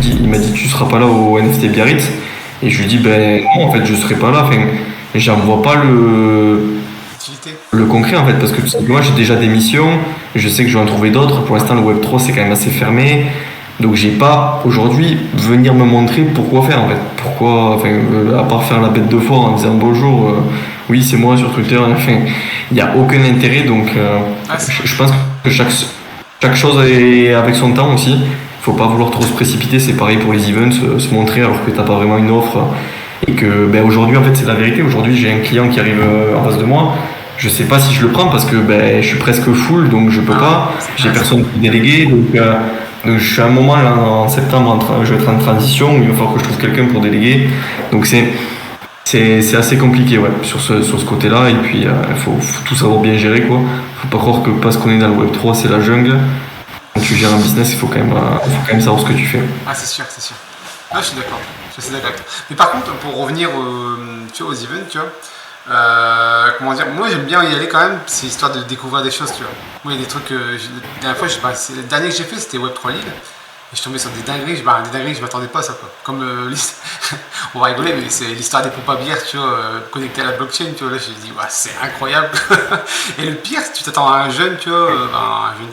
il m'a dit tu seras pas là au NFT Biarritz. Et je lui dis ben non, en fait je serai pas là. Enfin, j'en vois pas Utilité. le concret en fait, parce que tout simplement j'ai déjà des missions, je sais que je vais en trouver d'autres. Pour l'instant, le Web3 c'est quand même assez fermé. Donc j'ai pas aujourd'hui venir me montrer pourquoi faire en fait. Pourquoi, enfin, à part faire la bête de foire en disant bonjour, oui c'est moi sur Twitter, enfin, il n'y a aucun intérêt. Donc Ah, c'est vrai. je pense que chaque chose est avec son temps aussi. Il faut pas vouloir trop se précipiter, c'est pareil pour les events, se montrer alors que t'as pas vraiment une offre. Et que ben, aujourd'hui en fait c'est la vérité. Aujourd'hui j'ai un client qui arrive en face de moi. Je sais pas si je le prends parce que ben, je suis presque full donc je peux pas. C'est J'ai clair, ça. personne pour déléguer. Donc je suis à un moment là en septembre, je vais être en transition, il va falloir que je trouve quelqu'un pour déléguer. Donc c'est assez compliqué ouais, sur ce côté-là. Et puis il faut tout savoir bien gérer quoi. Faut pas croire que parce qu'on est dans le Web3 c'est la jungle. Quand tu gères un business, il faut quand même savoir ce que tu fais. Ah, c'est sûr, c'est sûr. Ah, je suis d'accord. Je suis d'accord avec toi. Mais par contre, pour revenir tu vois, aux events, tu vois, comment dire, moi j'aime bien y aller quand même, c'est histoire de découvrir des choses, tu vois. Moi, il y a des trucs, la dernière fois, le dernier que j'ai fait, c'était Web3 Lille. Et je suis tombé sur des dingueries, je m'attendais pas à ça, quoi. Comme, on va rigoler, mais c'est l'histoire des pompes à bière, tu vois, connectées à la blockchain, tu vois. Là, j'ai dit, ouais, c'est incroyable. Et le pire, si tu t'attends à un jeune, tu vois, un jeune,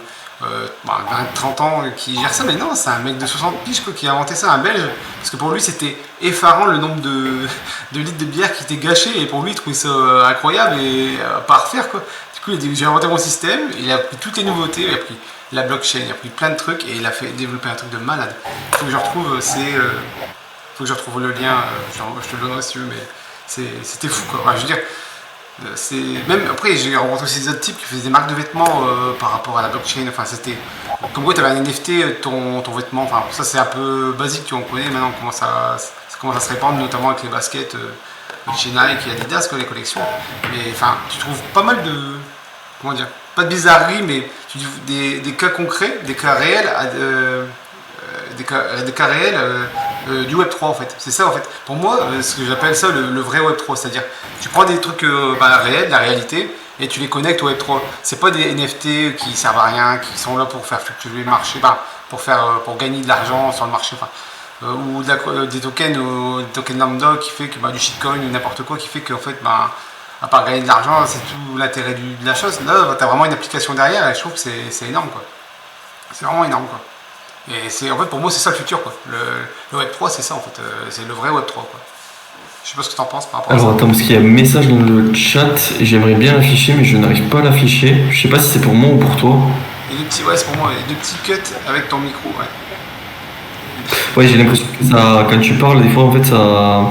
20-30 ans qui gère ça, mais non, c'est un mec de 60 piges quoi, qui a inventé ça, un belge, parce que pour lui c'était effarant le nombre de litres de bière qui étaient gâchés, et pour lui il trouvait ça incroyable et pas à refaire quoi. Du coup il a dit j'ai inventé mon système, il a pris toutes les nouveautés, il a pris la blockchain, il a pris plein de trucs et il a fait développer un truc de malade. Faut que je retrouve, faut que je retrouve le lien, je te le donnerai si tu veux, mais c'était fou quoi. Enfin, je veux dire, c'est même après j'ai rencontré aussi des autres types qui faisaient des marques de vêtements par rapport à la blockchain. Enfin c'était comme quoi tu avais un NFT ton vêtement. Enfin ça c'est un peu basique, tu vois, on connaît maintenant ça commence à se répandre notamment avec les baskets chez Nike et Adidas quoi, les collections. Mais enfin tu trouves pas mal de comment dire, pas de bizarreries mais des cas concrets, des cas réels des cas réels du Web3 en fait. C'est ça en fait. Pour moi, ce que j'appelle ça le vrai Web3, c'est-à-dire tu prends des trucs réels, la réalité, et tu les connectes au Web3. C'est pas des NFT qui servent à rien, qui sont là pour faire fluctuer le marché, pour gagner de l'argent sur le marché, ou des tokens lambda qui fait que du shitcoin ou n'importe quoi qui fait qu'en fait à part gagner de l'argent, c'est tout l'intérêt de la chose. Là, tu as vraiment une application derrière et je trouve que c'est énorme quoi. C'est vraiment énorme quoi. Et en fait pour moi c'est ça le futur quoi. Le Web3 c'est ça en fait, c'est le vrai Web3 quoi. Je sais pas ce que tu en penses par rapport à ça. Alors attends, parce qu'il y a un message dans le chat, et j'aimerais bien l'afficher, mais je n'arrive pas à l'afficher. Je sais pas si c'est pour moi ou pour toi. Ouais c'est pour moi, les deux petits cuts avec ton micro, ouais. Ouais, j'ai l'impression que ça, quand tu parles, des fois en fait Ça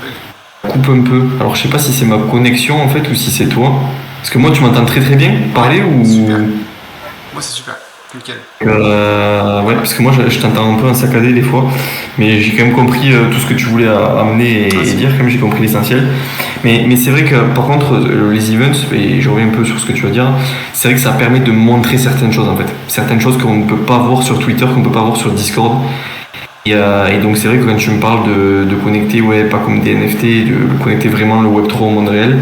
bug. coupe un peu. Alors je sais pas si c'est ma connexion en fait ou si c'est toi. Parce que moi tu m'entends très très bien parler ou. Super. Moi c'est super. Nickel. Ouais, parce que moi je t'entends un peu en saccadé des fois, mais j'ai quand même compris tout ce que tu voulais amener et dire, comme j'ai compris l'essentiel. Mais c'est vrai que par contre, les events, et je reviens un peu sur ce que tu vas dire, c'est vrai que ça permet de montrer certaines choses en fait. Certaines choses qu'on ne peut pas voir sur Twitter, qu'on ne peut pas voir sur Discord. Et donc c'est vrai que quand tu me parles de connecter, ouais, pas comme des NFT, de connecter vraiment le Web3 au monde réel,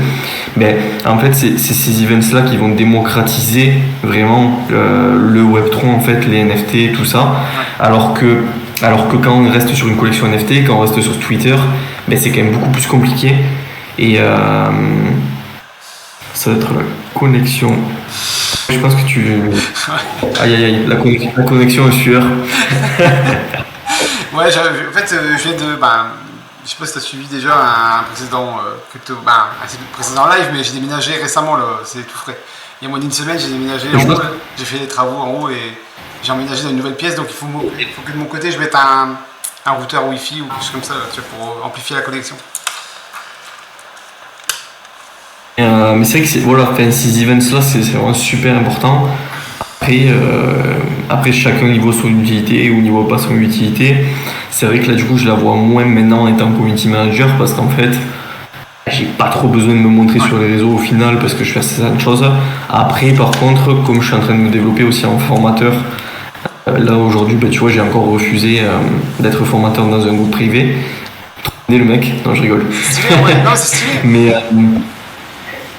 ben, en fait c'est ces events-là qui vont démocratiser vraiment le Web3, en fait, les NFT, tout ça. Alors que, alors que quand on reste sur une collection NFT, quand on reste sur Twitter, ben, c'est quand même beaucoup plus compliqué. Et ça va être la connexion. Je pense que tu... Aïe aïe aïe, la connexion est sueur. Ouais, en fait, je viens de. Je sais pas si tu as suivi déjà un précédent un précédent live, mais j'ai déménagé récemment, là, c'est tout frais. Il y a moins d'une semaine, j'ai déménagé en haut, là. J'ai fait des travaux en haut et j'ai emménagé dans une nouvelle pièce, donc il faut que de mon côté je mette un routeur Wi-Fi ou quelque chose comme ça, là, tu vois, pour amplifier la connexion. Mais c'est vrai que voilà, ces events-là, c'est vraiment super important. Après, chacun y voit son utilité ou n'y voit pas son utilité. C'est vrai que là, du coup, je la vois moins maintenant en étant community manager parce qu'en fait, j'ai pas trop besoin de me montrer sur les réseaux au final parce que je fais certaines choses. Après, par contre, comme je suis en train de me développer aussi en formateur, là aujourd'hui, tu vois, j'ai encore refusé d'être formateur dans un groupe privé. Trop le mec, non, je rigole. C'est stylé, ouais, non, c'est stylé.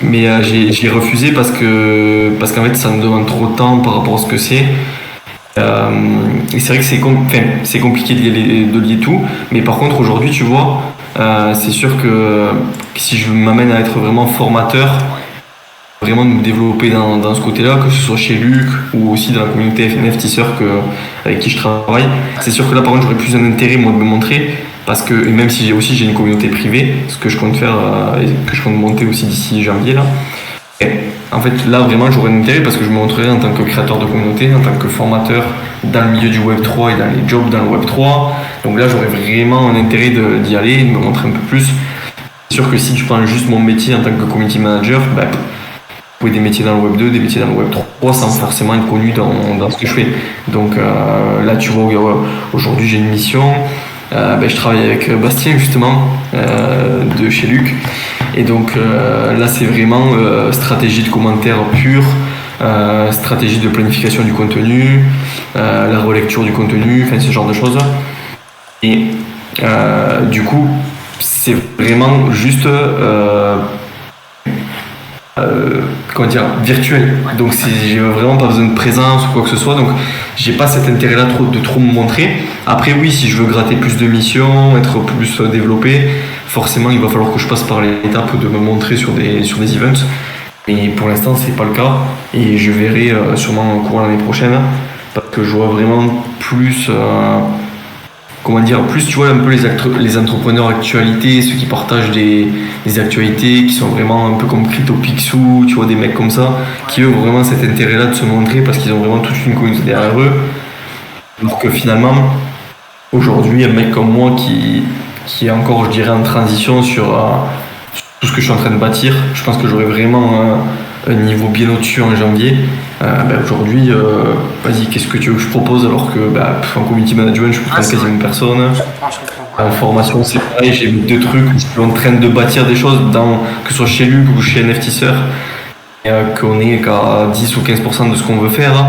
Mais j'ai refusé parce qu'en fait ça me demande trop de temps par rapport à ce que c'est. Et c'est vrai que c'est compliqué de lier tout, mais par contre aujourd'hui tu vois, c'est sûr que si je m'amène à être vraiment formateur, vraiment de me développer dans ce côté-là, que ce soit chez Luc ou aussi dans la communauté NFTisseur avec qui je travaille, c'est sûr que là par contre j'aurais plus un intérêt moi de me montrer, parce que et même si j'ai une communauté privée, ce que je compte faire et que je compte monter aussi d'ici janvier là. Et en fait, là, vraiment, j'aurais un intérêt parce que je me montrerai en tant que créateur de communauté, en tant que formateur dans le milieu du Web3 et dans les jobs dans le Web3. Donc là, j'aurais vraiment un intérêt d'y aller, de me montrer un peu plus. C'est sûr que si je prends juste mon métier en tant que community manager, vous pouvez des métiers dans le Web2, des métiers dans le Web3 sans forcément être connu dans ce que je fais. Donc là, tu vois, aujourd'hui, j'ai une mission. Je travaille avec Bastien justement de chez Luc et donc là c'est vraiment stratégie de commentaires pure, stratégie de planification du contenu, la relecture du contenu, enfin ce genre de choses et du coup c'est vraiment juste comment dire, virtuel. Donc j'ai vraiment pas besoin de présence ou quoi que ce soit. Donc j'ai pas cet intérêt-là de trop me montrer. Après oui, si je veux gratter plus de missions, être plus développé, forcément il va falloir que je passe par l'étape de me montrer sur des events. Et pour l'instant c'est pas le cas. Et je verrai sûrement au cours de l'année prochaine. Parce que je vois vraiment plus plus tu vois un peu les entrepreneurs actualités, ceux qui partagent des actualités qui sont vraiment un peu comme CryptoPixou, tu vois des mecs comme ça qui eux ont vraiment cet intérêt là de se montrer parce qu'ils ont vraiment toute une communauté derrière eux, alors que finalement aujourd'hui un mec comme moi qui est encore je dirais en transition sur tout ce que je suis en train de bâtir, je pense que j'aurai vraiment un niveau bien au-dessus en janvier. Aujourd'hui, vas-y, qu'est-ce que tu veux que je propose alors que en community management, je peux prendre quasiment personne. En formation, c'est pareil, j'ai mis 2 trucs où je suis en train de bâtir des choses, que ce soit chez Luc ou chez NFTisseur, qu'on est qu'à 10 ou 15% de ce qu'on veut faire.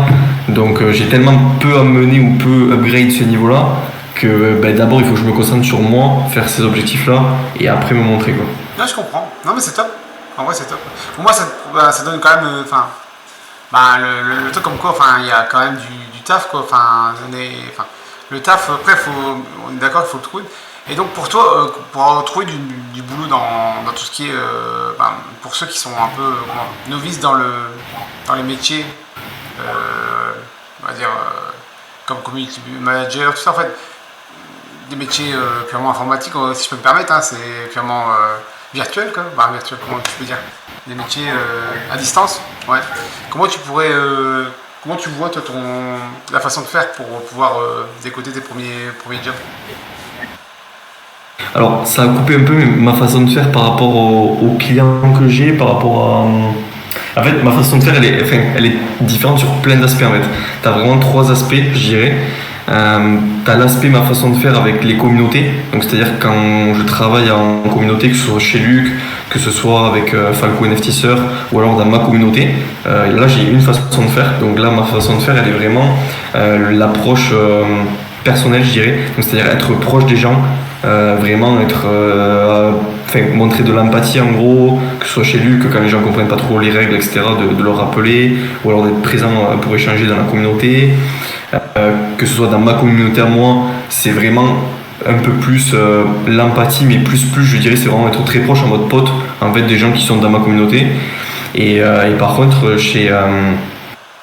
Donc j'ai tellement peu à mener ou peu upgrade ce niveau-là que d'abord il faut que je me concentre sur moi, faire ces objectifs-là et après me montrer quoi. Là, je comprends. Non, mais c'est top. En vrai, c'est top. Pour moi, ça donne quand même. Le truc comme quoi, il y a quand même du taf, quoi. Le taf, après, on est d'accord, il faut le trouver. Et donc, pour toi, pour trouver du boulot dans tout ce qui est. Pour ceux qui sont un peu novices dans les métiers, on va dire, comme community manager, tout ça, en fait, des métiers purement informatiques, si je peux me permettre, c'est purement. Virtuel, quoi. Virtuel, comment tu peux dire, des métiers à distance, ouais. Comment tu vois toi la façon de faire pour pouvoir décoder tes premiers jobs? Alors ça a coupé un peu ma façon de faire par rapport aux clients que j'ai, par rapport à... En fait ma façon de faire elle est différente sur plein d'aspects en fait. T'as vraiment 3 aspects je dirais. T'as l'aspect ma façon de faire avec les communautés, donc c'est à dire quand je travaille en communauté, que ce soit chez Luc, que ce soit avec Falco NFTisseur ou alors dans ma communauté, là j'ai une façon de faire, donc là ma façon de faire elle est vraiment l'approche personnelle je dirais, donc c'est à dire être proche des gens, vraiment montrer de l'empathie en gros, que ce soit chez Luc, quand les gens comprennent pas trop les règles etc, de leur rappeler, ou alors d'être présent pour échanger dans la communauté. Que ce soit dans ma communauté à moi, c'est vraiment un peu plus l'empathie, mais plus je dirais c'est vraiment être très proche en mode pote en fait des gens qui sont dans ma communauté. Et par contre chez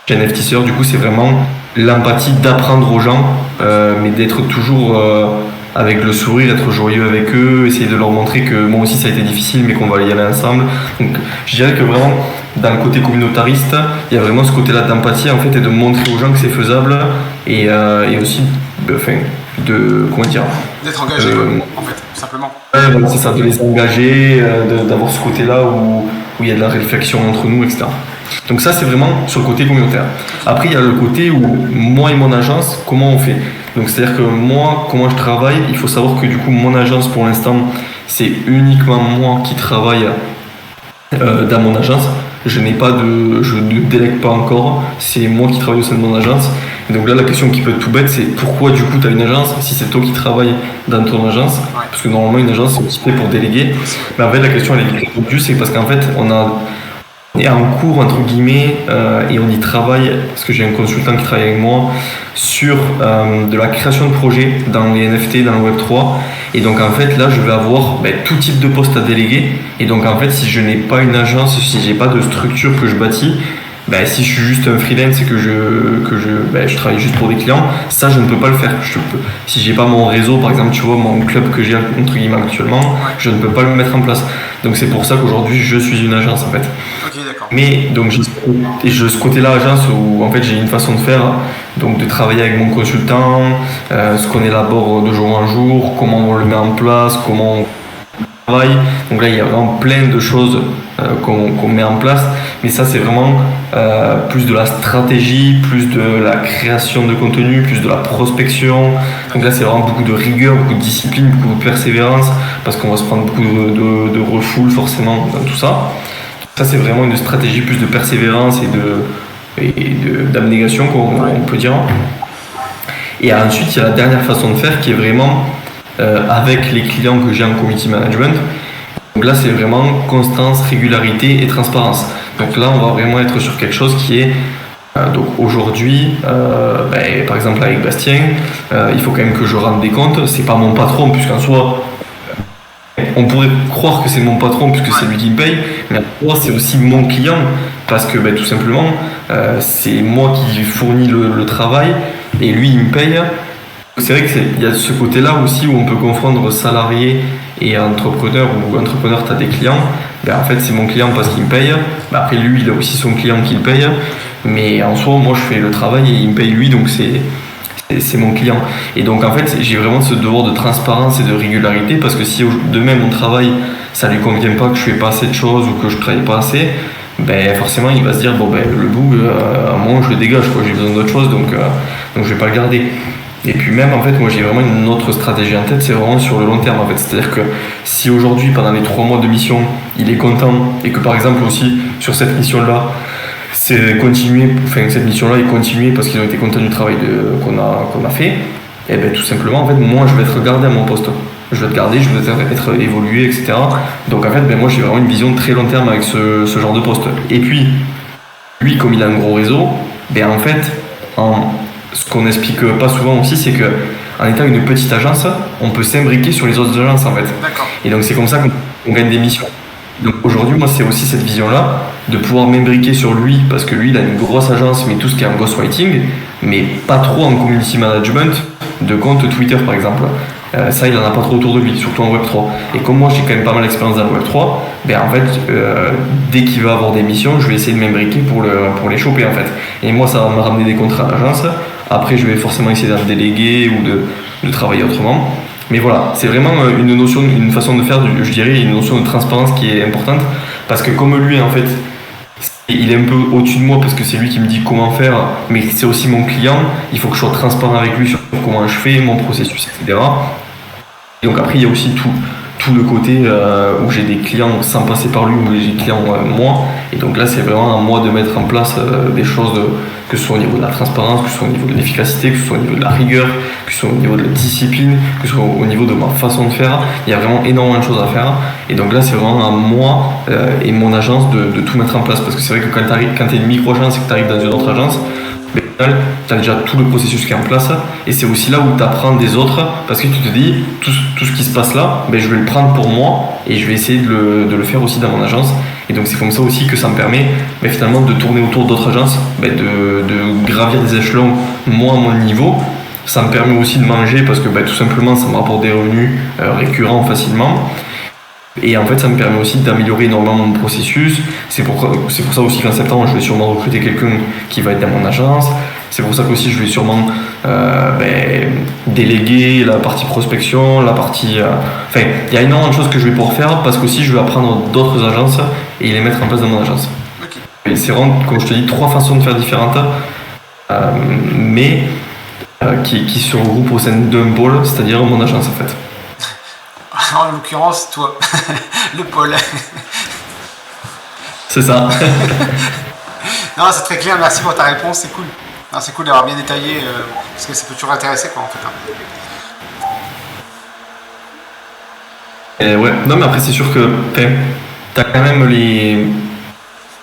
NFTisseur du coup c'est vraiment l'empathie d'apprendre aux gens, mais d'être toujours avec le sourire, être joyeux avec eux, essayer de leur montrer que moi aussi ça a été difficile mais qu'on va y aller ensemble. Donc je dirais que vraiment dans le côté communautariste, il y a vraiment ce côté-là d'empathie en fait et de montrer aux gens que c'est faisable et aussi comment dire, d'être engagé en fait, tout simplement. Ouais, c'est ça, de les engager, d'avoir ce côté-là où il y a de la réflexion entre nous, etc. Donc ça c'est vraiment sur le côté communautaire. Après il y a le côté où moi et mon agence, comment on fait. Donc c'est-à-dire que moi, comment je travaille, il faut savoir que du coup mon agence pour l'instant c'est uniquement moi qui travaille dans mon agence. Je ne délègue pas encore, c'est moi qui travaille au sein de mon agence. Et donc là la question qui peut être tout bête c'est pourquoi du coup tu as une agence si c'est toi qui travailles dans ton agence, parce que normalement une agence c'est aussi fait pour déléguer. Mais en fait la question elle est répondue, c'est parce qu'en fait on a est en cours entre guillemets et on y travaille parce que j'ai un consultant qui travaille avec moi sur de la création de projets dans les NFT, dans le Web3 et donc en fait là je vais avoir tout type de postes à déléguer et donc en fait si je n'ai pas une agence, si j'ai pas de structure que je bâtis, si je suis juste un freelance et que je travaille juste pour des clients, ça je ne peux pas le faire. Si j'ai pas mon réseau, par exemple, tu vois, mon club que j'ai entre guillemets actuellement, je ne peux pas le mettre en place. Donc c'est pour ça qu'aujourd'hui je suis une agence en fait. Ok, d'accord. Mais donc j'ai ce côté-là agence où en fait j'ai une façon de faire, donc de travailler avec mon consultant, ce qu'on élabore de jour en jour, comment on le met en place, comment on travaille. Donc là il y a vraiment plein de choses qu'on met en place, mais ça c'est vraiment plus de la stratégie, plus de la création de contenu, plus de la prospection. Donc là c'est vraiment beaucoup de rigueur, beaucoup de discipline, beaucoup de persévérance, parce qu'on va se prendre beaucoup de refoule forcément dans tout ça. Ça c'est vraiment une stratégie plus de persévérance et d'abnégation qu'on peut dire. Et ensuite il y a la dernière façon de faire qui est vraiment avec les clients que j'ai en community management. Donc là, c'est vraiment constance, régularité et transparence. Donc là, on va vraiment être sur quelque chose qui est donc aujourd'hui, par exemple avec Bastien, il faut quand même que je rende des comptes. C'est pas mon patron, puisqu'en soi, on pourrait croire que c'est mon patron puisque c'est lui qui me paye, mais en soi, c'est aussi mon client parce que tout simplement, c'est moi qui fournis le travail et lui, il me paye. C'est vrai qu'il y a ce côté-là aussi où on peut confondre salarié et entrepreneur, ou entrepreneur, tu as des clients, en fait c'est mon client parce qu'il me paye, après lui il a aussi son client qui le paye, mais en soi moi je fais le travail et il me paye lui, donc c'est mon client. Et donc en fait j'ai vraiment ce devoir de transparence et de régularité parce que si demain mon travail ça lui convient pas, que je fais pas assez de choses ou que je travaille pas assez, forcément il va se dire le bout à moi je le dégage quoi, j'ai besoin d'autre chose donc je vais pas le garder. Et puis même en fait moi j'ai vraiment une autre stratégie en tête, c'est vraiment sur le long terme en fait, c'est-à-dire que si aujourd'hui pendant les 3 mois de mission il est content et que par exemple aussi sur cette mission là c'est continué, cette mission là est continuée parce qu'ils ont été contents du travail qu'on a fait, et tout simplement en fait moi je vais être gardé à mon poste, je vais être gardé, je vais être évolué etc. Donc en fait moi j'ai vraiment une vision très long terme avec ce genre de poste. Et puis lui comme il a un gros réseau, en fait ce qu'on n'explique pas souvent aussi, c'est que en étant une petite agence, on peut s'imbriquer sur les autres agences en fait. D'accord. Et donc c'est comme ça qu'on gagne des missions. Donc aujourd'hui, moi c'est aussi cette vision-là, de pouvoir m'imbriquer sur lui, parce que lui il a une grosse agence, mais tout ce qui est en ghostwriting, mais pas trop en community management de compte Twitter par exemple. Ça il en a pas trop autour de lui, surtout en Web3. Et comme moi j'ai quand même pas mal d'expérience dans le Web3, en fait dès qu'il va avoir des missions, je vais essayer de m'imbriquer pour les choper en fait. Et moi ça va me ramener des contrats à l'agence. Après je vais forcément essayer d'en déléguer ou de travailler autrement. Mais voilà, c'est vraiment une notion, une façon de faire, je dirais, une notion de transparence qui est importante. Parce que comme lui en fait, il est un peu au-dessus de moi parce que c'est lui qui me dit comment faire, mais c'est aussi mon client, il faut que je sois transparent avec lui sur comment je fais, mon processus, etc. Et donc après il y a aussi tout le côté où j'ai des clients sans passer par lui, où j'ai des clients moi, et donc là c'est vraiment à moi de mettre en place des choses, que ce soit au niveau de la transparence, que ce soit au niveau de l'efficacité, que ce soit au niveau de la rigueur, que ce soit au niveau de la discipline, que ce soit au niveau de ma façon de faire. Il y a vraiment énormément de choses à faire, et donc là c'est vraiment à moi et mon agence de tout mettre en place, parce que c'est vrai que quand tu es une micro-agence et que tu arrives dans une autre agence, tu as déjà tout le processus qui est en place, et c'est aussi là où tu apprends des autres parce que tu te dis tout ce qui se passe là, je vais le prendre pour moi et je vais essayer de le faire aussi dans mon agence. Et donc c'est comme ça aussi que ça me permet finalement de tourner autour d'autres agences, de gravir des échelons moi à mon niveau. Ça me permet aussi de manger parce que tout simplement ça me rapporte des revenus récurrents facilement. Et en fait, ça me permet aussi d'améliorer énormément mon processus. C'est pour ça aussi qu'en septembre, je vais sûrement recruter quelqu'un qui va être dans mon agence. C'est pour ça qu'aussi, je vais sûrement déléguer la partie prospection, la partie... il y a énormément de choses que je vais pouvoir faire parce qu'aussi, je vais apprendre d'autres agences et les mettre en place dans mon agence. Okay. Et c'est vraiment, comme je te dis, 3 façons de faire différentes, mais qui se regroupent au sein d'un pôle, c'est-à-dire mon agence en fait. En l'occurrence, toi, le pôle. C'est ça. Non, c'est très clair, merci pour ta réponse, c'est cool. Non, c'est cool d'avoir bien détaillé, parce que ça peut toujours intéresser, quoi, en fait. Ouais, non, mais après, c'est sûr que t'as quand même les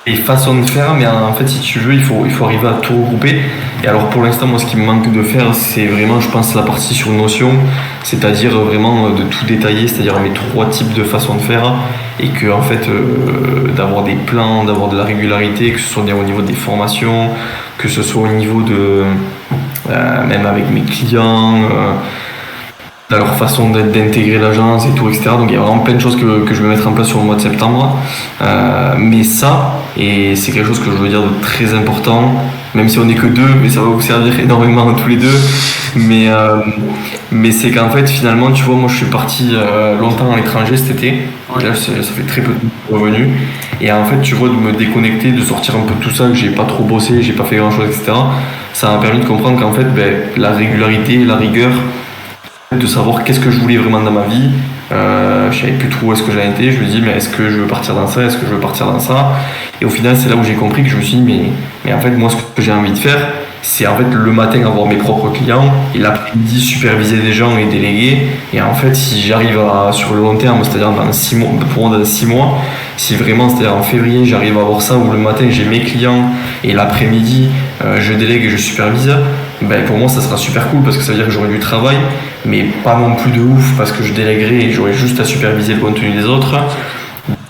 des façons de faire, mais en fait, si tu veux, il faut arriver à tout regrouper. Et alors, pour l'instant, moi, ce qui me manque de faire, c'est vraiment, je pense, la partie sur Notion, c'est-à-dire vraiment de tout détailler, c'est-à-dire mes 3 types de façons de faire, et que, en fait, d'avoir des plans, d'avoir de la régularité, que ce soit bien au niveau des formations, que ce soit au niveau de, même avec mes clients, dans leur façon d'intégrer l'agence et tout, etc. Donc il y a vraiment plein de choses que je vais mettre en place sur le mois de septembre. Mais ça, et c'est quelque chose que je veux dire de très important, même si on n'est que 2, mais ça va vous servir énormément tous les 2. Mais c'est qu'en fait, finalement, tu vois, moi je suis parti longtemps à l'étranger cet été. Ouais. Là, ça fait très peu de revenus. Et en fait, tu vois, de me déconnecter, de sortir un peu de tout ça, que j'ai pas trop bossé, j'ai pas fait grand chose, etc. Ça m'a permis de comprendre qu'en fait, la régularité, la rigueur, de savoir qu'est-ce que je voulais vraiment dans ma vie. Je savais plus trop où est-ce que j'en étais. Je me dis, mais est-ce que je veux partir dans ça? Est-ce que je veux partir dans ça? Et au final, c'est là où j'ai compris que je me suis dit, mais en fait, moi, ce que j'ai envie de faire, c'est en fait le matin avoir mes propres clients et l'après-midi superviser des gens et déléguer. Et en fait, si j'arrive sur le long terme, c'est-à-dire dans 6 mois, pour moi, dans 6 mois, si vraiment, c'est-à-dire en février, j'arrive à avoir ça où le matin j'ai mes clients et l'après-midi, je délègue et je supervise, pour moi, ça sera super cool parce que ça veut dire que j'aurai du travail, mais pas non plus de ouf parce que je délèguerai et j'aurai juste à superviser le contenu des autres.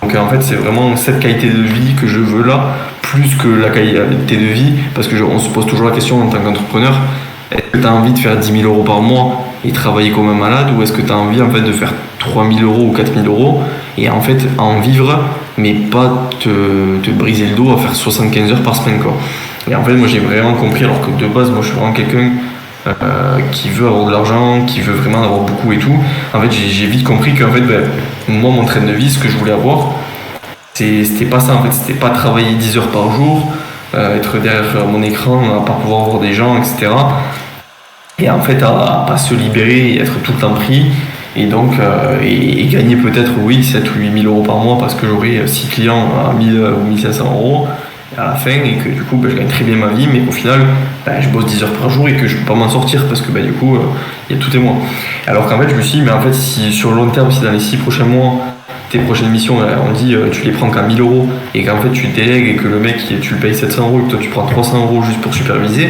Donc en fait, c'est vraiment cette qualité de vie que je veux là, plus que la qualité de vie, parce qu'on se pose toujours la question en tant qu'entrepreneur, est-ce que tu as envie de faire 10 000 euros par mois et travailler comme un malade, ou est-ce que tu as envie en fait de faire 3 000 euros ou 4 000 euros et en fait en vivre, mais pas te briser le dos à faire 75 heures par semaine, quoi. Et en fait, moi j'ai vraiment compris, alors que de base, moi je suis vraiment quelqu'un qui veut avoir de l'argent, qui veut vraiment en avoir beaucoup et tout. En fait, j'ai vite compris qu'en fait, moi, mon train de vie, ce que je voulais avoir, c'était pas ça. En fait, c'était pas travailler 10 heures par jour, être derrière mon écran, à pas pouvoir voir des gens, etc. Et en fait, à pas se libérer et être tout le temps pris. Et donc, et gagner peut-être, oui, 7 ou 8 000 euros par mois parce que j'aurai 6 clients à 1 000 ou 1 500 euros à la fin, et que du coup je gagne très bien ma vie, mais qu'au final je bosse 10 heures par jour et que je peux pas m'en sortir parce que du coup il y a tout et moi. Alors qu'en fait je me suis dit, mais en fait si sur le long terme, si dans les 6 prochains mois tes prochaines missions, on dit tu les prends qu'à 1 000 euros et qu'en fait tu délègues et que le mec tu le payes 700 euros et que toi tu prends 300 euros juste pour superviser,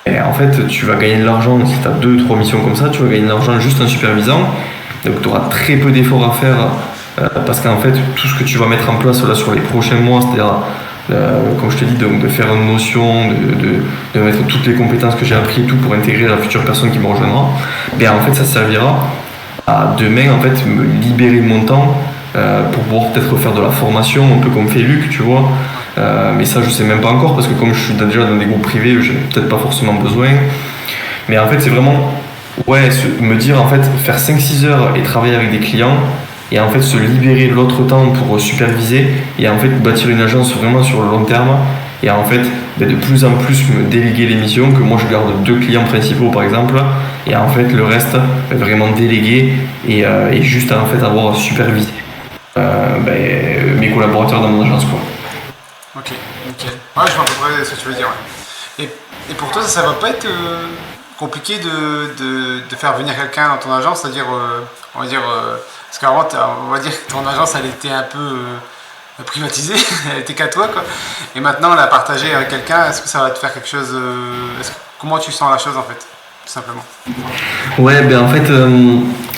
et en fait tu vas gagner de l'argent. Si tu as 2-3 missions comme ça, tu vas gagner de l'argent juste en supervisant, donc tu auras très peu d'efforts à faire parce qu'en fait tout ce que tu vas mettre en place là sur les prochains mois, c'est-à-dire comme je te dis, donc de faire une notion, de mettre toutes les compétences que j'ai appris et tout pour intégrer la future personne qui me rejoindra, en fait ça servira à demain en fait me libérer de mon temps pour pouvoir peut-être faire de la formation, un peu comme fait Luc, tu vois. Mais ça je sais même pas encore parce que comme je suis déjà dans des groupes privés, j'ai peut-être pas forcément besoin. Mais en fait c'est vraiment me dire en fait faire 5-6 heures et travailler avec des clients, et en fait se libérer de l'autre temps pour superviser et en fait bâtir une agence vraiment sur le long terme, et en fait de plus en plus me déléguer les missions, que moi je garde 2 clients principaux par exemple, et en fait le reste vraiment déléguer et juste en fait avoir supervisé mes collaborateurs dans mon agence, quoi. Ok, nickel. Ouais, je vois à peu près ce que tu veux dire. Ouais. Et pour toi, ça va pas être compliqué de faire venir quelqu'un dans ton agence, c'est-à-dire, on va dire, parce qu'avant, on va dire que ton agence, elle était un peu privatisée, elle était qu'à toi, quoi. Et maintenant, la partager avec quelqu'un, est-ce que ça va te faire quelque chose comment tu sens la chose, en fait, tout simplement? Ouais, en fait,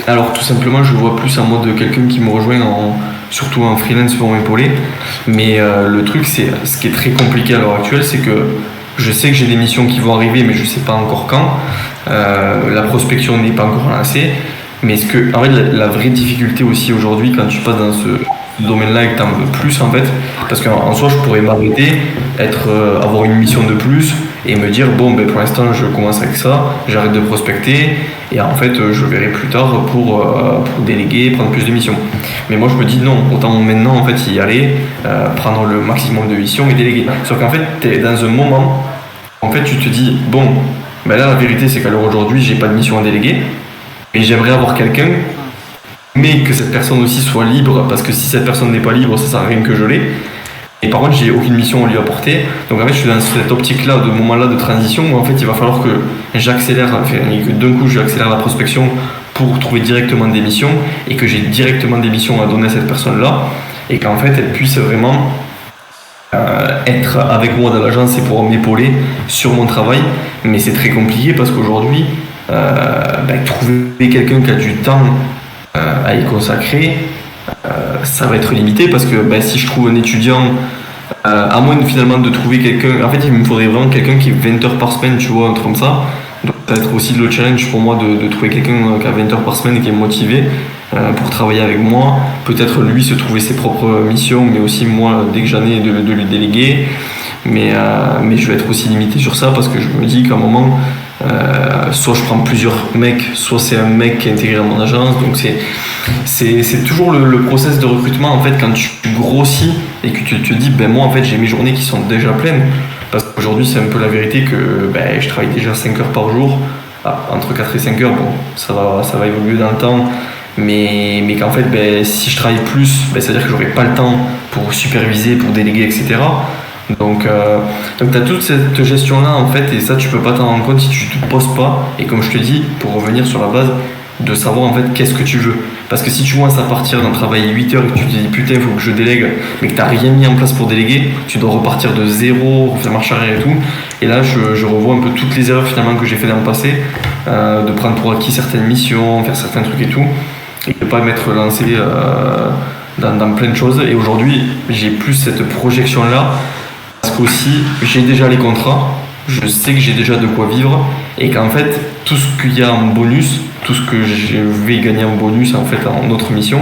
alors tout simplement, je vois plus en mode quelqu'un qui me rejoint surtout en freelance pour m'épauler. Mais le truc, c'est ce qui est très compliqué à l'heure actuelle, c'est que je sais que j'ai des missions qui vont arriver, mais je sais pas encore quand. La prospection n'est pas encore lancée. Mais en fait, la vraie difficulté aussi aujourd'hui, quand tu passes dans ce domaine-là et que tu en veux plus, en fait, parce qu'en soi, je pourrais m'arrêter, avoir une mission de plus et me dire, bon, pour l'instant, je commence avec ça, j'arrête de prospecter et en fait, je verrai plus tard pour déléguer, prendre plus de missions. Mais moi, je me dis non, autant maintenant, en fait, y aller, prendre le maximum de missions et déléguer. Sauf qu'en fait, tu es dans un moment, en fait, tu te dis, bon, là, la vérité, c'est qu'à l'heure aujourd'hui, j'ai pas de mission à déléguer. Et j'aimerais avoir quelqu'un, mais que cette personne aussi soit libre, parce que si cette personne n'est pas libre, ça sert à rien que je l'ai. Et par contre, j'ai aucune mission à lui apporter. Donc en fait, je suis dans cette optique-là, de moment-là de transition, où en fait, il va falloir que j'accélère, et que d'un coup, j'accélère la prospection pour trouver directement des missions, et que j'ai directement des missions à donner à cette personne-là, et qu'en fait, elle puisse vraiment être avec moi dans l'agence et pouvoir m'épauler sur mon travail. Mais c'est très compliqué parce qu'aujourd'hui, trouver quelqu'un qui a du temps à y consacrer, ça va être limité parce que si je trouve un étudiant, à moins finalement de trouver quelqu'un, en fait il me faudrait vraiment quelqu'un qui est 20 heures par semaine, tu vois, un truc comme ça. Donc ça va être aussi le challenge pour moi de trouver quelqu'un qui a 20 heures par semaine et qui est motivé pour travailler avec moi. Peut-être lui se trouver ses propres missions, mais aussi moi, dès que j'en ai, de lui déléguer. Mais je vais être aussi limité sur ça parce que je me dis qu'à un moment, soit je prends plusieurs mecs, soit c'est un mec qui est intégré dans mon agence. Donc c'est toujours le process de recrutement en fait quand tu grossis et que tu te dis moi en fait j'ai mes journées qui sont déjà pleines. Parce qu'aujourd'hui c'est un peu la vérité que je travaille déjà 5 heures par jour, entre 4 et 5 heures, bon ça va évoluer dans le temps. Mais qu'en fait si je travaille plus, c'est-à-dire que j'aurai pas le temps pour superviser, pour déléguer, etc. Donc tu as toute cette gestion-là en fait, et ça tu peux pas t'en rendre compte si tu te poses pas. Et comme je te dis, pour revenir sur la base, de savoir en fait qu'est-ce que tu veux. Parce que si tu commences à partir d'un travail 8 heures et que tu te dis putain il faut que je délègue, mais que tu n'as rien mis en place pour déléguer, tu dois repartir de zéro, refaire marche arrière et tout. Et là je revois un peu toutes les erreurs finalement que j'ai fait dans le passé, de prendre pour acquis certaines missions, faire certains trucs et tout, et de ne pas m'être lancé dans plein de choses. Et aujourd'hui j'ai plus cette projection là, parce qu'aussi j'ai déjà les contrats, je sais que j'ai déjà de quoi vivre, et qu'en fait tout ce qu'il y a en bonus, tout ce que je vais gagner en bonus en fait en autre mission,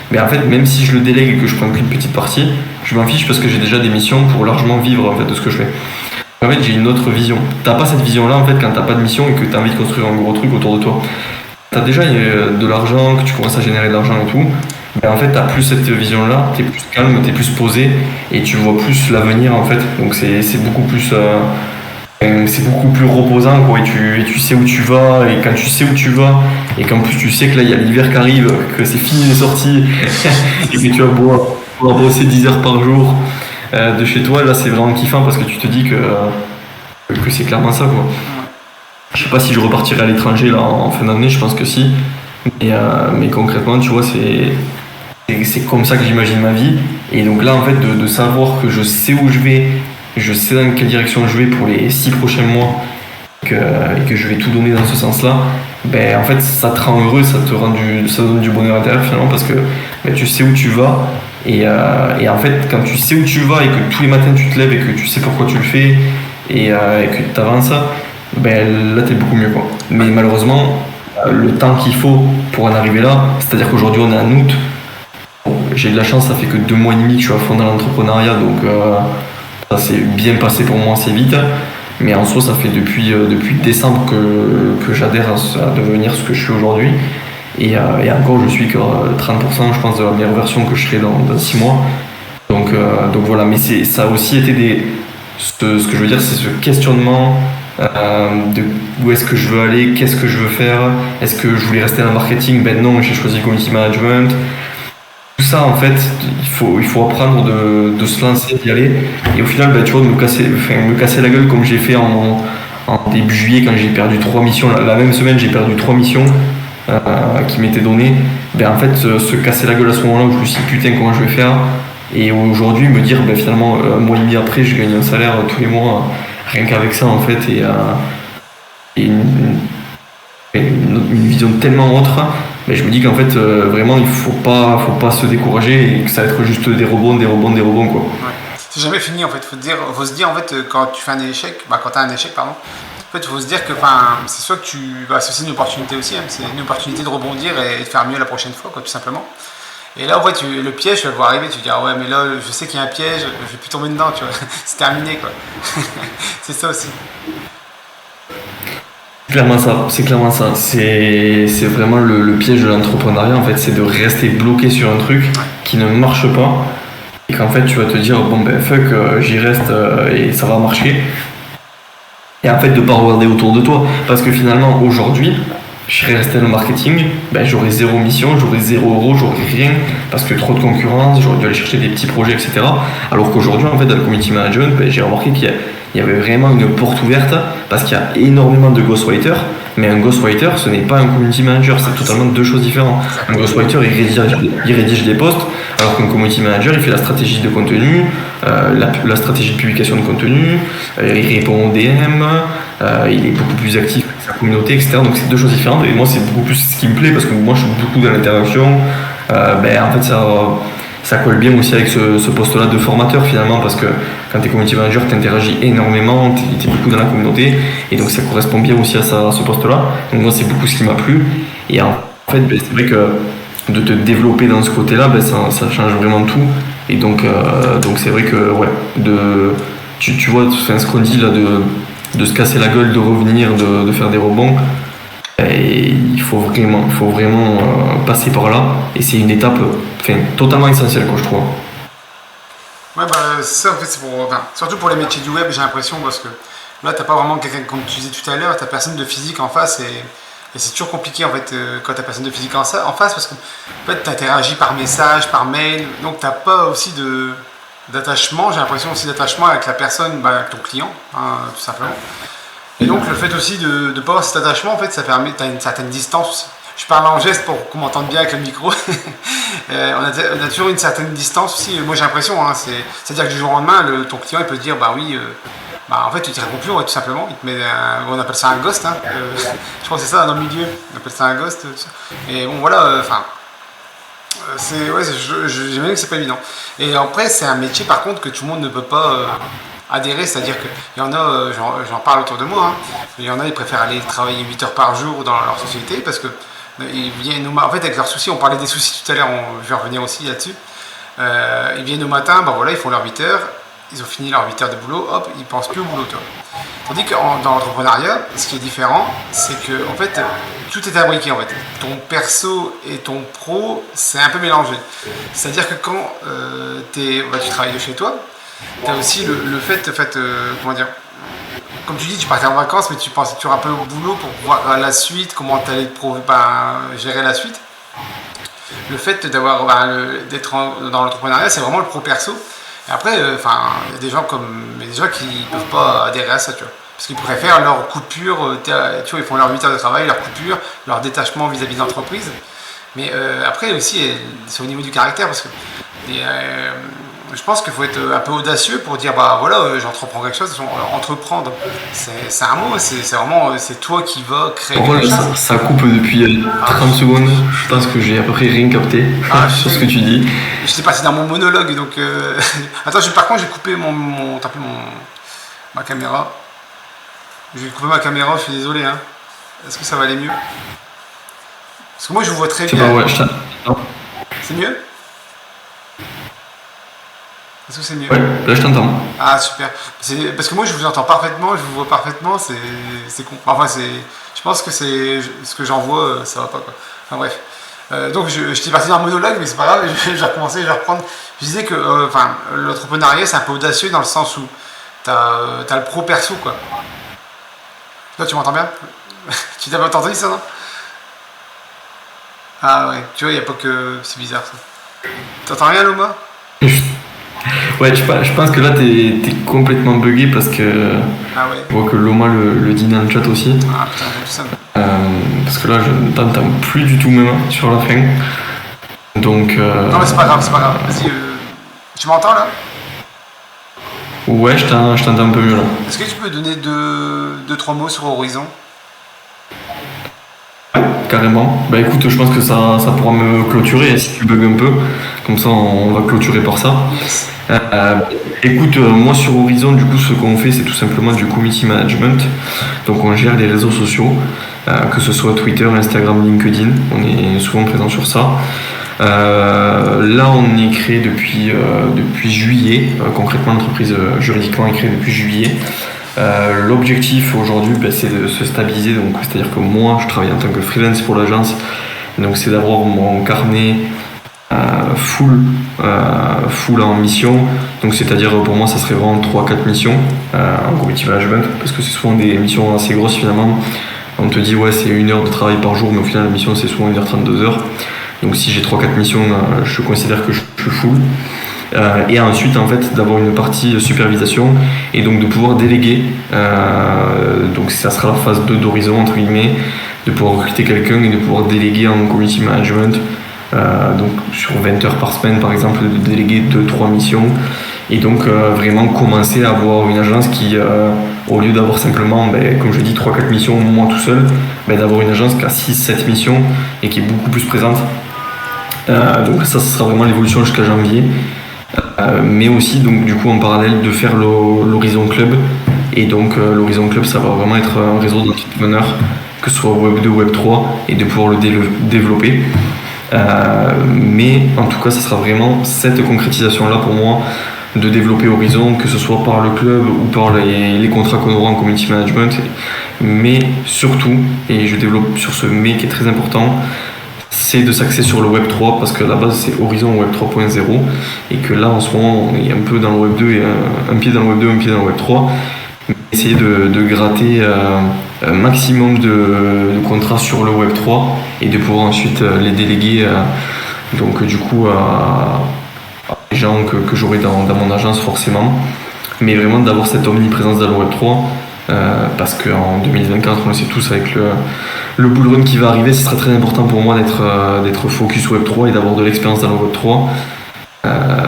mais en fait même si je le délègue et que je prends qu'une petite partie, je m'en fiche parce que j'ai déjà des missions pour largement vivre en fait de ce que je fais. En fait j'ai une autre vision. T'as pas cette vision là en fait quand t'as pas de mission et que t'as envie de construire un gros truc autour de toi. T'as déjà de l'argent, que tu commences à générer de l'argent et tout, mais en fait t'as plus cette vision là, t'es plus calme, t'es plus posé et tu vois plus l'avenir en fait. Donc c'est beaucoup plus reposant quoi, et tu sais où tu vas, et quand tu sais où tu vas et qu'en plus tu sais que là il y a l'hiver qui arrive, que c'est fini les sorties et que tu vas pouvoir bosser 10 heures par jour de chez toi, là c'est vraiment kiffant parce que tu te dis que c'est clairement ça quoi. Je sais pas si je repartirai à l'étranger là en fin d'année, je pense que si, mais concrètement tu vois c'est comme ça que j'imagine ma vie. Et donc là en fait de savoir que je sais où je vais, je sais dans quelle direction je vais pour les 6 prochains mois et que je vais tout donner dans ce sens-là, en fait ça te rend heureux, ça donne du bonheur intérieur finalement parce que tu sais où tu vas et en fait quand tu sais où tu vas et que tous les matins tu te lèves et que tu sais pourquoi tu le fais et que tu avances, là t'es beaucoup mieux quoi. Mais malheureusement le temps qu'il faut pour en arriver là, c'est-à-dire qu'aujourd'hui on est en août, j'ai de la chance, ça fait que 2 mois et demi que je suis à fond dans l'entrepreneuriat, donc ça s'est bien passé pour moi assez vite, mais en soi ça fait depuis décembre que j'adhère à devenir ce que je suis aujourd'hui, et encore je suis que 30% je pense de la meilleure version que je serai dans 6 mois, donc voilà. Mais ça a aussi été ce que je veux dire, c'est ce questionnement de où est-ce que je veux aller, qu'est-ce que je veux faire, est-ce que je voulais rester dans le marketing, non, j'ai choisi le community management. Tout ça en fait, il faut apprendre de se lancer, d'y aller, et au final tu vois, de me casser la gueule comme j'ai fait en début juillet quand j'ai perdu 3 missions, la même semaine j'ai perdu 3 missions qui m'étaient données, en fait se casser la gueule à ce moment là où je me suis dit putain comment je vais faire, et aujourd'hui me dire finalement un mois et demi après je gagne un salaire tous les mois rien qu'avec ça en fait, et une vision tellement autre. Mais je me dis qu'en fait vraiment il faut pas se décourager et que ça va être juste des rebonds quoi. Ouais. C'est jamais fini en fait, faut se dire en fait quand tu fais un échec, quand tu as un échec pardon, en fait il faut se dire que c'est soit que c'est une opportunité aussi, c'est une opportunité de rebondir et de faire mieux la prochaine fois quoi, tout simplement. Et là en fait le piège tu vas le voir arriver, tu te dis ouais mais là je sais qu'il y a un piège, je vais plus tomber dedans tu vois, c'est terminé quoi. C'est ça aussi. C'est clairement ça. C'est vraiment le piège de l'entrepreneuriat en fait, c'est de rester bloqué sur un truc qui ne marche pas et qu'en fait tu vas te dire fuck, j'y reste et ça va marcher. Et en fait de pas regarder autour de toi, parce que finalement aujourd'hui je serais resté dans le marketing, j'aurais 0 mission, j'aurais 0 €, j'aurais rien, parce que trop de concurrence, j'aurais dû aller chercher des petits projets, etc. Alors qu'aujourd'hui, en fait, dans le community management, j'ai remarqué qu'il y avait vraiment une porte ouverte, parce qu'il y a énormément de ghostwriters, mais un ghostwriter, ce n'est pas un community manager, c'est totalement 2 choses différentes. Un ghostwriter, il rédige des posts, Alors qu'un community manager, il fait la stratégie de contenu, la stratégie de publication de contenu, il répond aux DM, il est beaucoup plus actif avec sa communauté, etc. Donc c'est deux choses différentes. Et moi, c'est beaucoup plus ce qui me plaît parce que moi, je suis beaucoup dans l'interaction. En fait, ça colle bien aussi avec ce poste-là de formateur finalement, parce que quand tu es community manager, tu interagis énormément, tu es beaucoup dans la communauté, et donc ça correspond bien aussi à ce poste-là. Donc moi, c'est beaucoup ce qui m'a plu. Et en fait, c'est vrai que de te développer dans ce côté-là, ça change vraiment tout. Et donc c'est vrai que ouais, tu vois ce qu'on dit là, de se casser la gueule, de revenir, de faire des rebonds. Et il faut vraiment passer par là, et c'est une étape totalement essentielle, quoi, je trouve. Ouais, ça, en fait, c'est surtout pour les métiers du web, j'ai l'impression, parce que là, t'as pas vraiment quelqu'un, comme tu disais tout à l'heure, t'as personne de physique en face, et c'est toujours compliqué, en fait, quand t'as personne de physique en face, parce que, en fait, t'interagis par message, par mail, donc t'as pas aussi d'attachement, j'ai l'impression aussi d'attachement avec la personne, avec ton client, tout simplement. Et donc le fait aussi de ne pas avoir cet attachement, en fait, ça permet, tu as une certaine distance aussi. Je parle en geste pour qu'on m'entende bien avec le micro. On a toujours une certaine distance aussi. Moi j'ai l'impression, c'est-à-dire que du jour au lendemain, ton client il peut te dire, en fait tu te réponds plus, tout simplement. Il te met on appelle ça un ghost. Je crois que c'est ça dans le milieu. On appelle ça un ghost. Et bon voilà, j'imagine que c'est pas évident. Et après c'est un métier par contre que tout le monde ne peut pas adhérer, c'est-à-dire qu'il y en a, j'en parle autour de moi, il y en a, ils préfèrent aller travailler 8 heures par jour dans leur société parce que ils viennent en fait avec leurs soucis, on parlait des soucis tout à l'heure, je vais revenir aussi là-dessus. Ils viennent au matin, ils font leurs 8 heures, ils ont fini leurs 8 heures de boulot, hop, ils pensent plus au boulot, toi. Tandis que dans l'entrepreneuriat, ce qui est différent, c'est que en fait, tout est imbriqué en fait. Ton perso et ton pro, c'est un peu mélangé. C'est-à-dire que quand tu travailles de chez toi, tu as aussi le fait, comment dire, comme tu dis, tu partais en vacances, mais tu pensais toujours un peu au boulot pour voir la suite, comment tu allais gérer la suite. Le fait d'être dans l'entrepreneuriat, c'est vraiment le pro-perso. Et après, il y a des gens qui ne peuvent pas adhérer à ça, tu vois. Parce qu'ils préfèrent leur coupure, tu vois, ils font leurs 8 heures de travail, leur coupure, leur détachement vis-à-vis de l'entreprise. Mais après aussi, c'est au niveau du caractère, parce que je pense qu'il faut être un peu audacieux pour dire j'entreprends quelque chose. Entreprendre, c'est un mot, c'est toi qui vas créer quelque chose. Ça coupe depuis 30 secondes. Je pense que j'ai à peu près rien capté sur ce que tu dis. J'étais passé dans mon monologue, donc attends, par contre j'ai coupé ma caméra. J'ai coupé ma caméra, je suis désolé. Est-ce que ça va aller mieux? Parce que moi je vous vois très bien. C'est mieux? Est-ce que c'est mieux? Ouais, là je t'entends. Ah super. Parce que moi je vous entends parfaitement, je vous vois parfaitement, c'est con. Je pense que c'est ce que j'en vois, ça va pas quoi. Enfin bref. Donc je t'ai parti dans un monologue, mais c'est pas grave, je vais recommencer, je vais reprendre. Je disais que l'entrepreneuriat c'est un peu audacieux dans le sens où t'as le pro perso quoi. Là tu m'entends bien? Tu t'avais entendu ça, non? Ah ouais, tu vois, il n'y a pas que... C'est bizarre ça. T'entends rien, Loma? Ouais, je pense que là t'es complètement bugué parce que ah ouais. Je vois que Loma le dit dans le chat aussi. Ah putain, j'ai vu ça. Parce que là je ne t'entends plus du tout même sur la fin. Donc. Non mais c'est pas grave. Vas-y, tu m'entends là? Ouais, je t'entends un peu mieux là. Est-ce que tu peux donner 2-3 mots sur Horizon? Carrément. Bah écoute, je pense que ça pourra me clôturer si tu bugs un peu. Comme ça, on va clôturer par ça. Yes. Écoute, moi sur Horizon, du coup, ce qu'on fait, c'est tout simplement du community management. Donc on gère les réseaux sociaux, que ce soit Twitter, Instagram, LinkedIn. On est souvent présent sur ça. Là, on est créé depuis juillet. Concrètement, l'entreprise juridiquement est créée depuis juillet. L'objectif aujourd'hui, c'est de se stabiliser, donc c'est-à-dire que moi je travaille en tant que freelance pour l'agence, donc c'est d'avoir mon carnet full en mission, donc c'est-à-dire pour moi ça serait vraiment 3-4 missions en community management, parce que c'est souvent des missions assez grosses finalement. On te dit ouais c'est 1 heure de travail par jour, mais au final la mission c'est souvent 1h30, 2 heures, donc si j'ai 3-4 missions je considère que je suis full. Et ensuite en fait d'avoir une partie supervision et donc de pouvoir déléguer, donc ça sera la phase 2 d'Horizon entre guillemets, de pouvoir recruter quelqu'un et de pouvoir déléguer en community management donc sur 20 heures par semaine par exemple, de déléguer 2-3 missions et donc vraiment commencer à avoir une agence qui, au lieu d'avoir simplement, comme je dis, 3-4 missions moi tout seul, d'avoir une agence qui a 6-7 missions et qui est beaucoup plus présente. Donc ça sera vraiment l'évolution jusqu'à janvier. Mais aussi donc du coup en parallèle de faire l'Horizon Club. Et donc l'Horizon Club, ça va vraiment être un réseau d'entrepreneurs, que ce soit Web 2 ou Web 3, et de pouvoir le développer. Mais en tout cas, ça sera vraiment cette concrétisation-là pour moi, de développer Horizon, que ce soit par le club ou par les contrats qu'on aura en community management. Mais surtout, et je développe sur ce mais qui est très important, c'est de s'axer sur le Web 3, parce que à la base c'est Horizon Web 3.0 et que là en ce moment on est un peu dans le Web 2 et un pied dans le Web 2, un pied dans le Web 3. Essayer de gratter un maximum de contrats sur le Web 3 et de pouvoir ensuite les déléguer donc du coup à des gens que j'aurai dans mon agence forcément, mais vraiment d'avoir cette omniprésence dans le Web 3. Parce qu'en 2024, on le sait tous, avec le bull run qui va arriver, ce sera très important pour moi d'être focus Web 3 et d'avoir de l'expérience dans le Web 3.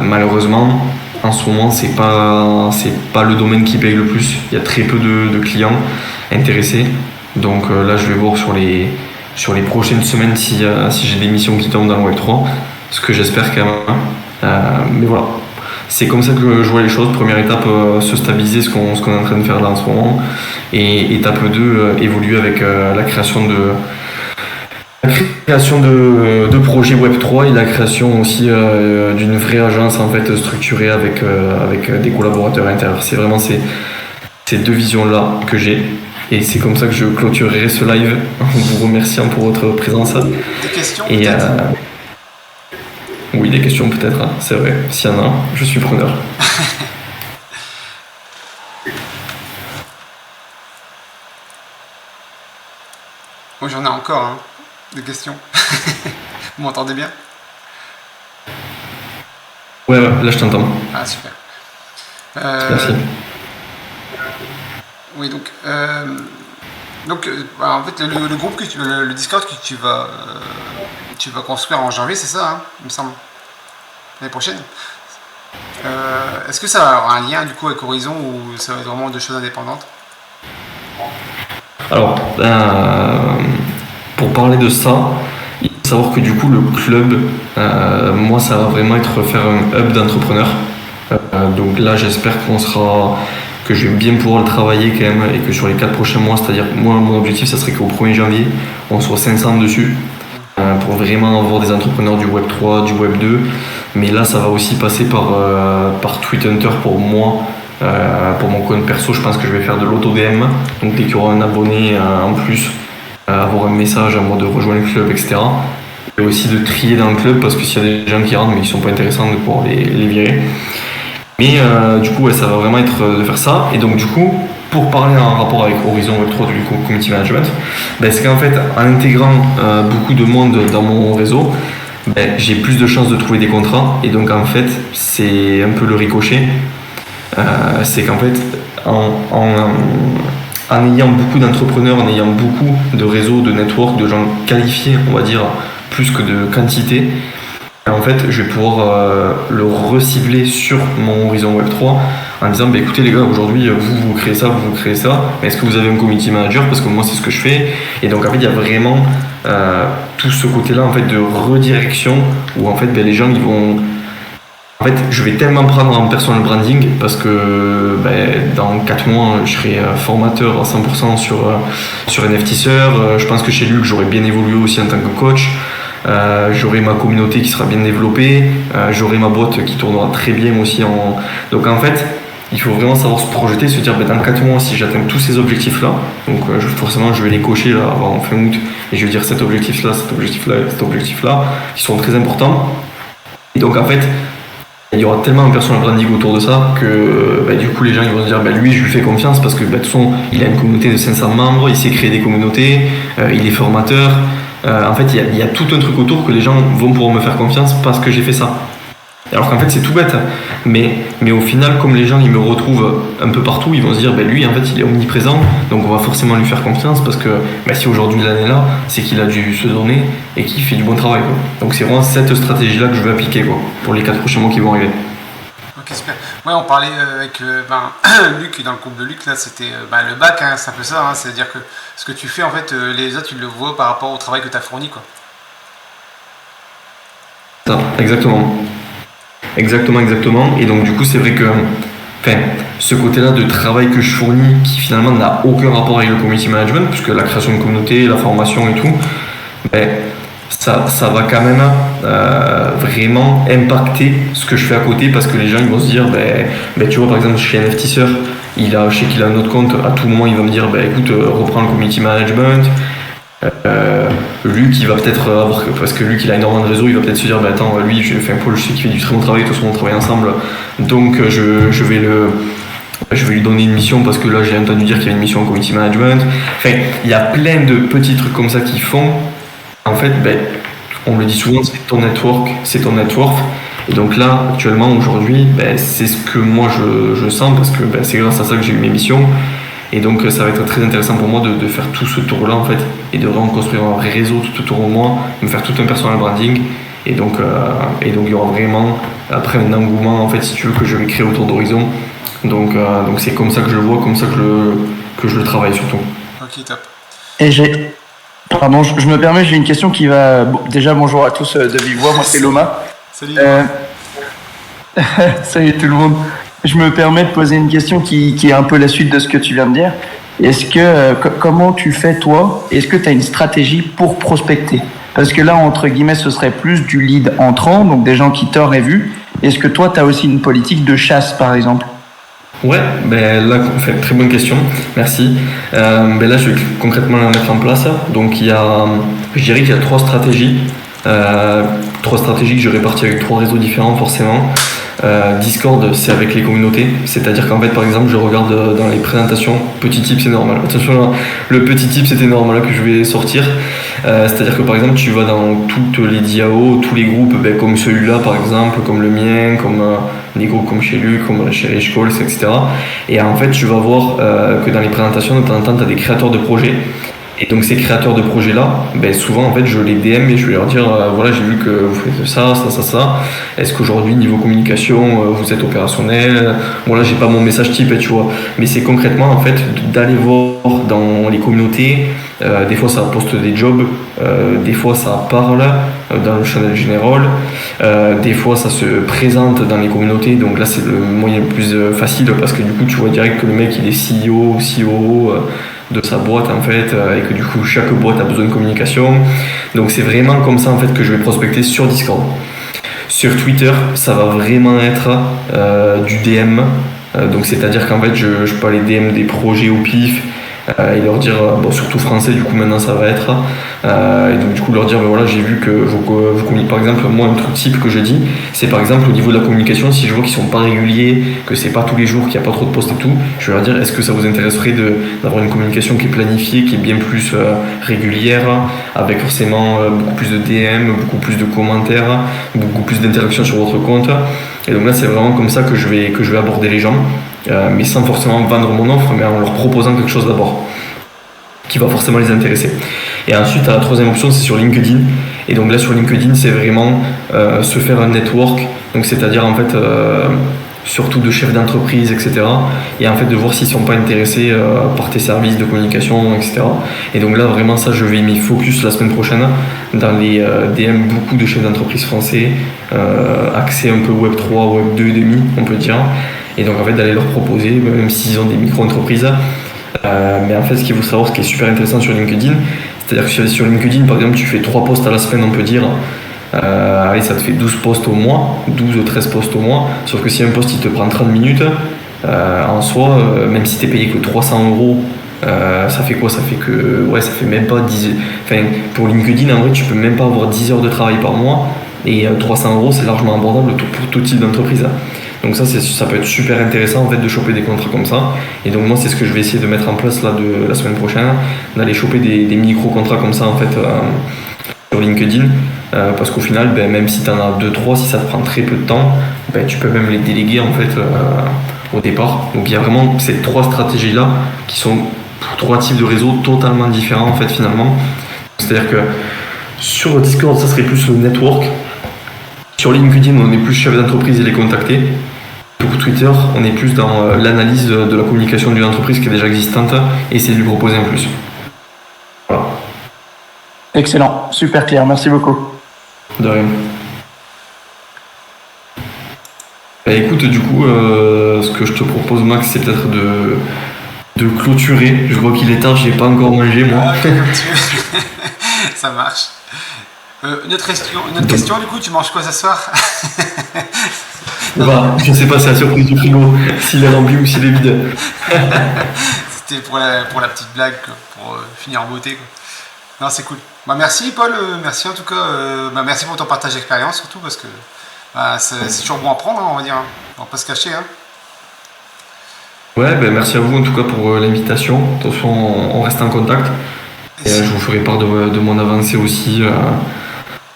Malheureusement, en ce moment, c'est pas le domaine qui paye le plus. Il y a très peu de clients intéressés. Donc là, je vais voir sur les prochaines semaines si j'ai des missions qui tombent dans le Web 3, ce que j'espère quand même. Mais voilà. C'est comme ça que je vois les choses. Première étape, se stabiliser ce qu'on est en train de faire là en ce moment. Et étape 2, évoluer avec la création de projets Web3 et la création aussi d'une vraie agence en fait structurée avec des collaborateurs intérieurs. C'est vraiment ces deux visions-là que j'ai. Et c'est comme ça que je clôturerai ce live en vous remerciant pour votre présence. Des questions et, oui, des questions peut-être, hein, c'est vrai. S'il y en a, je suis preneur. Moi j'en ai encore, hein, des questions. Vous m'entendez bien? Ouais, là je t'entends. Ah super. Merci. Oui, donc en fait le groupe le Discord que tu vas construire en janvier, c'est ça, hein, il me semble, l'année prochaine. Est-ce que ça aura un lien du coup avec Horizon ou ça va être vraiment deux choses indépendantes? Alors, pour parler de ça, il faut savoir que du coup le club, moi ça va vraiment être faire un hub d'entrepreneurs. Donc là j'espère que je vais bien pouvoir le travailler quand même et que sur les 4 prochains mois, c'est-à-dire moi mon objectif ça serait qu'au 1er janvier on soit 500 dessus pour vraiment avoir des entrepreneurs du Web 3, du Web 2, mais là ça va aussi passer par Tweet Hunter pour moi. Pour mon compte perso, je pense que je vais faire de l'auto-DM, donc dès qu'il y aura un abonné en plus, avoir un message à moi de rejoindre le club, etc. Et aussi de trier dans le club, parce que s'il y a des gens qui rentrent mais qui sont pas intéressants, de pouvoir les virer. Mais du coup, ouais, ça va vraiment être de faire ça. Et donc du coup, pour parler en rapport avec Horizon Web 3 du Community Management, c'est qu'en fait, en intégrant beaucoup de monde dans mon réseau, j'ai plus de chances de trouver des contrats. Et donc en fait, c'est un peu le ricochet. C'est qu'en fait, en ayant beaucoup d'entrepreneurs, en ayant beaucoup de réseaux, de networks, de gens qualifiés, on va dire, plus que de quantité, en fait, je vais pouvoir le recibler sur mon Horizon Web 3 en disant écoutez les gars, aujourd'hui vous créez ça, mais est-ce que vous avez un community manager? Parce que moi c'est ce que je fais. Et donc en fait il y a vraiment tout ce côté-là en fait de redirection où en fait les gens ils vont. En fait, je vais tellement prendre en personal branding parce que dans 4 mois, je serai formateur à 100% sur NFTisseur. Je pense que chez Luc, j'aurai bien évolué aussi en tant que coach. J'aurai ma communauté qui sera bien développée. J'aurai ma boîte qui tournera très bien aussi. Donc en fait, il faut vraiment savoir se projeter, se dire dans 4 mois, si j'atteins tous ces objectifs-là, donc forcément je vais les cocher là, avant fin août, et je vais dire cet objectif-là, cet objectif-là, cet objectif-là, qui sont très importants. Et donc en fait, il y aura tellement un personal branding autour de ça que du coup les gens ils vont se dire lui je lui fais confiance parce que de toute façon il a une communauté de 500 membres, il sait créer des communautés, il est formateur. En fait il y a tout un truc autour que les gens vont pouvoir me faire confiance parce que j'ai fait ça. Alors qu'en fait c'est tout bête, mais au final comme les gens ils me retrouvent un peu partout, ils vont se dire lui en fait il est omniprésent, donc on va forcément lui faire confiance parce que si aujourd'hui il en est là, c'est qu'il a dû se donner et qu'il fait du bon travail quoi. Donc c'est vraiment cette stratégie là que je vais appliquer quoi, pour les 4 prochains mois qui vont arriver. Ok, super. Ouais, on parlait avec Luc, dans le groupe de Luc, là, c'était le bac, hein, c'est un peu ça, hein, c'est-à-dire que ce que tu fais, en fait, les autres, ils le voient par rapport au travail que tu as fourni, quoi. Ça, exactement. Exactement. Et donc du coup c'est vrai que ce côté-là de travail que je fournis qui finalement n'a aucun rapport avec le community management, puisque la création de communauté, la formation et tout, ça va quand même vraiment impacter ce que je fais à côté parce que les gens ils vont se dire tu vois par exemple chez NFTisseur, je sais qu'il a un autre compte, à tout moment il va me dire écoute reprends le community management. Luc il va peut-être avoir, parce que Luc il a énormément de réseaux, il va peut-être se dire attends lui Paul je sais qu'il fait du très bon travail, de toute façon on travaille ensemble donc je vais lui donner une mission parce que là j'ai entendu dire qu'il y a une mission en community management. Il y a plein de petits trucs comme ça qui font en fait on me le dit souvent, c'est ton network, c'est ton network. Et donc là actuellement aujourd'hui c'est ce que moi je sens parce que c'est grâce à ça que j'ai eu mes missions. Et donc ça va être très intéressant pour moi de faire tout ce tour là en fait et de vraiment construire un vrai réseau tout autour de moi, de me faire tout un personal branding et donc il y aura vraiment après un engouement en fait si tu veux que je vais créer autour d'Horizon. Donc c'est comme ça que je le vois, comme ça que je le travaille surtout. Ok, top. Et pardon, je me permets, j'ai une question qui va déjà bonjour à tous de vive voix, moi c'est Loma. Salut. Salut tout le monde. Je me permets de poser une question qui est un peu la suite de ce que tu viens de dire. Est-ce que comment tu fais toi? Est-ce que tu as une stratégie pour prospecter? Parce que là, entre guillemets, ce serait plus du lead entrant, donc des gens qui t'auraient vu. Est-ce que toi, tu as aussi une politique de chasse, par exemple? Ouais, là, très bonne question, merci. Là, je vais concrètement la mettre en place. Donc, je dirais qu'il y a 3 stratégies. 3 stratégies que je répartis avec 3 réseaux différents, forcément. Discord, c'est avec les communautés, c'est-à-dire qu'en fait, par exemple, je regarde dans les présentations, petit tip, c'est normal. Attention, là, le petit tip, c'est énorme là que je vais sortir. C'est-à-dire que par exemple, tu vas dans toutes les DAO, tous les groupes, comme celui-là, par exemple, comme le mien, comme des groupes comme chez Luc, comme chez Rich Calls, etc. Et en fait, tu vas voir que dans les présentations, de temps en temps, tu as des créateurs de projets. Et donc ces créateurs de projets-là, souvent en fait je les DM et je vais leur dire voilà j'ai vu que vous faites ça. Est-ce qu'aujourd'hui niveau communication vous êtes opérationnel? Bon là j'ai pas mon message type tu vois, mais c'est concrètement en fait d'aller voir dans les communautés. Des fois ça poste des jobs, des fois ça parle dans le channel général, des fois ça se présente dans les communautés. Donc là c'est le moyen le plus facile parce que du coup tu vois direct que le mec il est CEO ou COO de sa boîte en fait et que du coup chaque boîte a besoin de communication. Donc c'est vraiment comme ça en fait que je vais prospecter sur Discord. Sur Twitter ça va vraiment être du DM, donc c'est à dire qu'en fait je peux aller DM des projets au pif et leur dire surtout français du coup maintenant ça va être et donc du coup leur dire voilà j'ai vu que vous communiquez. Par exemple moi un truc type que je dis c'est par exemple au niveau de la communication, si je vois qu'ils sont pas réguliers, que c'est pas tous les jours, qu'il n'y a pas trop de posts et tout, je vais leur dire est-ce que ça vous intéresserait d'avoir une communication qui est planifiée, qui est bien plus régulière, avec forcément beaucoup plus de DM, beaucoup plus de commentaires, beaucoup plus d'interactions sur votre compte. Et donc là c'est vraiment comme ça que je vais aborder les gens, mais sans forcément vendre mon offre, mais en leur proposant quelque chose d'abord qui va forcément les intéresser. Et ensuite la 3e option c'est sur LinkedIn. Et donc là sur LinkedIn c'est vraiment se faire un network, donc c'est-à-dire en fait surtout de chefs d'entreprise, etc. Et en fait de voir s'ils sont pas intéressés par tes services de communication, etc. Et donc là vraiment ça je vais m'y focus la semaine prochaine dans les DM beaucoup de chefs d'entreprise français, accès un peu Web 3, Web 2 et demi on peut dire. Et donc en fait d'aller leur proposer, même s'ils ont des micro-entreprises. Mais en fait ce qu'il faut savoir, ce qui est super intéressant sur LinkedIn, c'est-à-dire que sur LinkedIn par exemple tu fais 3 posts à la semaine on peut dire, allez ça te fait 12 posts au mois, 12 ou 13 posts au mois, sauf que si un post il te prend 30 minutes, en soi, même si t'es payé que 300€, ça fait quoi? Ça fait que, ça fait même pas 10, enfin pour LinkedIn en vrai tu peux même pas avoir 10 heures de travail par mois, et 300€ c'est largement abordable pour tout type d'entreprise. Donc ça peut être super intéressant en fait de choper des contrats comme ça. Et donc moi c'est ce que je vais essayer de mettre en place là de la semaine prochaine, d'aller choper des micro-contrats comme ça en fait sur LinkedIn. parce qu'au final, ben, même si tu en as 2-3, si ça te prend très peu de temps, ben, tu peux même les déléguer en fait au départ. Donc il y a vraiment ces 3 stratégies-là qui sont pour 3 types de réseaux totalement différents en fait finalement. C'est-à-dire que sur Discord, ça serait plus le network. Sur LinkedIn, on est plus chef d'entreprise et les contacter. Pour Twitter, on est plus dans l'analyse de la communication d'une entreprise qui est déjà existante et essayer de lui proposer un plus. Voilà. Excellent, super clair, merci beaucoup. De rien. Bah, écoute, du coup, ce que je te propose, Max, c'est peut-être de clôturer. Je vois qu'il est tard, j'ai pas encore mangé, moi. Ah, comme tu veux. Ça marche. Une autre question, du coup, tu manges quoi ce soir? Bah, je sais pas, c'est la surprise du frigo, s'il est rempli ou s'il est vide. C'était pour la petite blague, quoi, pour finir en beauté, quoi. Non, c'est cool. Bah, merci Paul, merci en tout cas. Merci pour ton partage d'expérience surtout parce que c'est toujours bon à prendre, hein, on va dire. Hein. On va pas se cacher. Hein. Ouais, ben merci à vous en tout cas pour l'invitation. De toute façon, on reste en contact. Et je vous ferai part de mon avancée aussi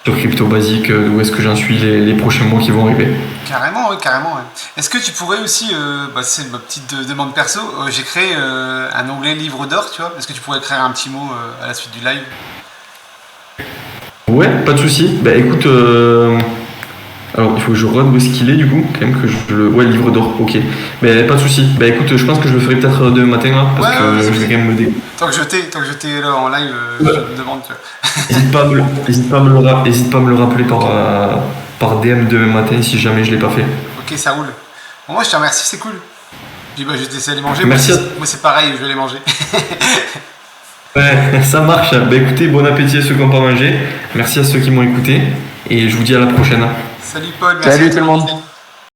sur Crypto Basique, où est-ce que j'en suis les prochains mois qui vont arriver. Carrément, oui, carrément. Ouais. Est-ce que tu pourrais aussi, c'est ma petite demande perso, j'ai créé un onglet livre d'or, tu vois. Est-ce que tu pourrais écrire un petit mot à la suite du live? Ouais, pas de souci. Bah écoute, alors il faut que je regarde où est-ce qu'il est du coup, quand même que je le. Ouais, livre d'or, ok. Mais pas de souci. Bah écoute, je pense que je le ferai peut-être demain matin là, parce que je vais quand même me dé. Tant que je t'ai là en live, je te demande, tu vois. N'hésite pas à me le rappeler par DM demain matin si jamais je l'ai pas fait. Ok, ça roule. Bon, moi je te remercie, c'est cool. Puis je vais te laisser aller manger. Merci. Moi c'est pareil, je vais aller manger. Ouais, ça marche. Bah écoutez, bon appétit à ceux qui n'ont pas mangé. Merci à ceux qui m'ont écouté. Et je vous dis à la prochaine. Salut Paul, merci. Salut tout le monde.